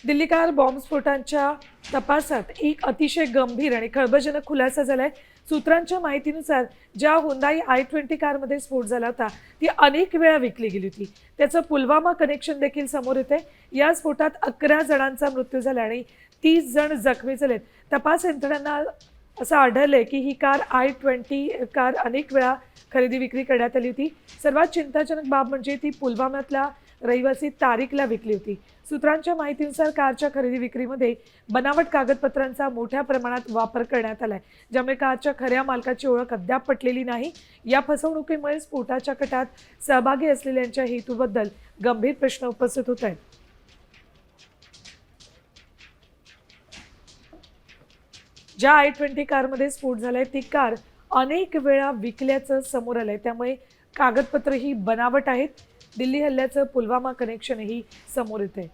Delhi car बॉम्बस्फोटांच्या तपासात एक अतिशय गंभीर आणि खळबळजनक खुलासा झालाय। सूत्रांच्या माहितीनुसार ज्या हुंदाई i20 कारमध्ये स्फोट झाला होता ती अनेक वेळा विकली गेली होती। त्याचं पुलवामा कनेक्शन देखील समोर येते। या स्फोटात 11 जणांचा मृत्यू झाला आणि 30 जण जखमी झालेत। तपास यंत्रणांना असं आढळलंय की ही कार i20 कार अनेक वेळा खरेदी विक्री करण्यात आली होती। सर्वात चिंताजनक बाब म्हणजे ती पुलवामातल्या रहिवासी तारिकला विकली होती। सूत्रांच्या माहितीनुसार कारच्या खरेदी विक्रीमध्ये बनावट कागदपत्रांचा मोठ्या प्रमाणात वापर करण्यात आलाय, ज्यामुळे कारच्या खऱ्या मालकाची ओळख अद्याप पटलेली नाही। या फसवणुकीमुळे स्फोटाच्या कटात सहभागी असलेल्यांच्या हेतूबद्दल गंभीर प्रश्न उपस्थित होत आहेत। ज्या i20 कारमध्ये स्फोट झालाय ती कार अनेक वेळा विकल्याचं समोर आलंय, त्यामुळे कागदपत्र ही बनावट आहेत। दिल्ली हल्ल्याचं पुलवामा कनेक्शनही समोर येतंय।